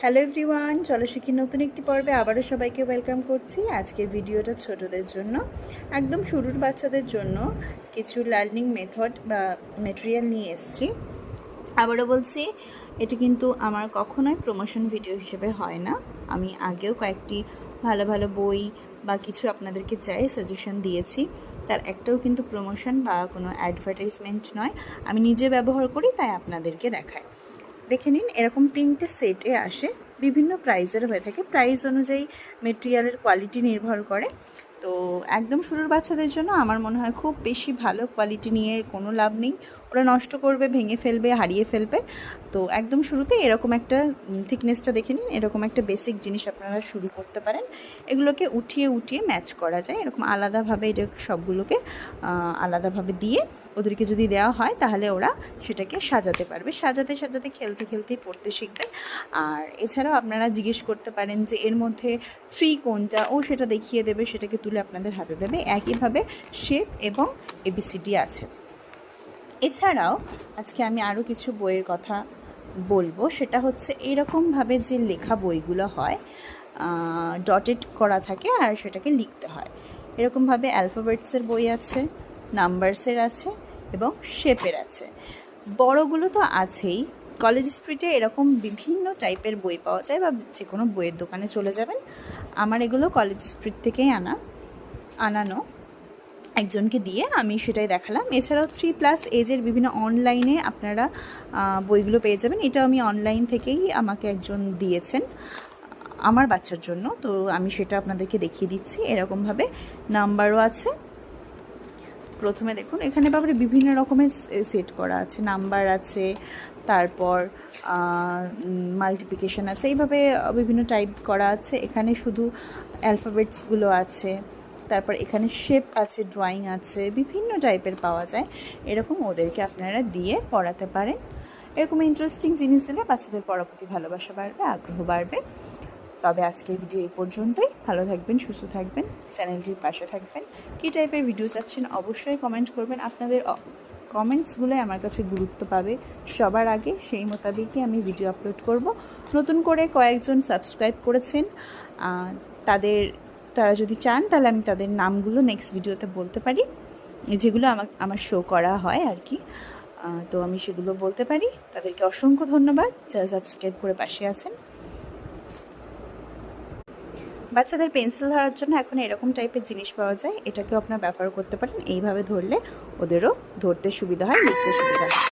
Hello everyone, চলো শিখি নতুন একটি পর্বে আবারও সবাইকে ওয়েলকাম করছি। আজকের ভিডিওটা ছোটদের জন্য, একদম শুরুর বাচ্চাদের জন্য কিছু লার্নিং মেথড বা ম্যাটেরিয়াল নিয়ে এসেছি। আবারও বলছি, এটি কিন্তু আমার কখনোই প্রমোশন ভিডিও হিসেবে হয় না। আমি আগেও কয়েকটি ভালো ভালো বই বা কিছু আপনাদেরকে সাজেশন দিয়েছি, তার একটাও কিন্তু প্রমোশন বা কোনো অ্যাডভার্টাইজমেন্ট নয়। আমি নিজে ব্যবহার করি, তাই আপনাদেরকে দেখাই। দেখে নিন, এরকম 3টে সেটে আসে, বিভিন্ন প্রাইজের হয়ে থাকে। প্রাইস অনুযায়ী মেটেরিয়ালের কোয়ালিটি নির্ভর করে। তো একদম শুরুর বাচ্চাদের জন্য আমার মনে হয় খুব বেশি ভালো কোয়ালিটি নিয়ে কোনো লাভ নেই, ওরা নষ্ট করবে, ভেঙে ফেলবে, হারিয়ে ফেলবে। তো একদম শুরুতে এরকম একটা থিকনেসটা দেখে নিন, এরকম একটা বেসিক জিনিস আপনারা শুরু করতে পারেন। এগুলোকে উঠিয়ে উঠিয়ে ম্যাচ করা যায়, এরকম আলাদাভাবে এটা সবগুলোকে আলাদাভাবে দিয়ে ওদেরকে যদি দেওয়া হয় তাহলে ওরা সেটাকে সাজাতে পারবে। সাজাতে সাজাতে খেলতে খেলতেই পড়তে শিখবে। আর এছাড়াও আপনারা জিজ্ঞেস করতে পারেন যে এর মধ্যে 3 কোনটা, ও সেটা দেখিয়ে দেবে, সেটাকে তুলে আপনাদের হাতে দেবে। একইভাবে শেপ এবং এবিসিডি আছে। এছাড়াও আজকে আমি আরও কিছু বইয়ের কথা বলবো, সেটা হচ্ছে এরকমভাবে যে লেখা বইগুলো হয়, ডটেড করা থাকে আর সেটাকে লিখতে হয়। এরকমভাবে অ্যালফাবেটসের বই আছে, নাম্বারসের আছে এবং শেপের আছে। বড়গুলো তো আছেই। কলেজ স্ট্রিটে এরকম বিভিন্ন টাইপের বই পাওয়া যায়, বা যে কোনো বইয়ের দোকানে চলে যাবেন। আমার এগুলো কলেজ স্ট্রিট থেকেই আনানো, একজনকে দিয়ে আমি সেটাই দেখালাম। এছাড়াও 3+ এজের বিভিন্ন অনলাইনে আপনারা বইগুলো পেয়ে যাবেন। এটা আমি অনলাইন থেকেই আমাকে একজন দিয়েছেন আমার বাচ্চার জন্য, তো আমি সেটা আপনাদেরকে দেখিয়ে দিচ্ছি। এরকমভাবে নাম্বারও আছে। প্রথমে দেখুন, এখানে বাবারে বিভিন্ন রকমের সেট করা আছে, নাম্বার আছে, তারপর মাল্টিপ্লিকেশন আছে, এইভাবে বিভিন্ন টাইপ করা আছে। এখানে শুধু অ্যালফাবেটসগুলো আছে, তারপর এখানে শেপ আছে, ড্রয়িং আছে, বিভিন্ন টাইপের পাওয়া যায়। এরকম ওদেরকে আপনারা দিয়ে পড়াতে পারেন। এরকম ইন্টারেস্টিং জিনিস দিলে বাচ্চাদের পড়ার প্রতি ভালোবাসা বাড়বে, আগ্রহ বাড়বে। তবে আজকের ভিডিও এই পর্যন্তই। ভালো থাকবেন, সুস্থ থাকবেন, চ্যানেলটির পাশে থাকবেন। কী টাইপের ভিডিও চাচ্ছেন অবশ্যই কমেন্ট করবেন। আপনাদের কমেন্টসগুলোই আমার কাছে গুরুত্ব পাবে সবার আগে, সেই মোতাবেকই আমি ভিডিও আপলোড করব। নতুন করে কয়েকজন সাবস্ক্রাইব করেছেন, তারা যদি চান তাহলে আমি তাদের নামগুলো নেক্সট ভিডিওতে বলতে পারি, যেগুলো আমার শো করা হয় আর কি। তো আমি সেগুলো বলতে পারি। তাদেরকে অসংখ্য ধন্যবাদ যারা সাবস্ক্রাইব করে পাশে আছেন। বাচ্চাদের পেন্সিল ধরার জন্য এখন এরকম টাইপের জিনিস পাওয়া যায়, এটাকেও আপনারা ব্যবহার করতে পারেন। এইভাবে ধরলে ওদেরও ধরতে সুবিধা হয়, লিখতে সুবিধা হয়।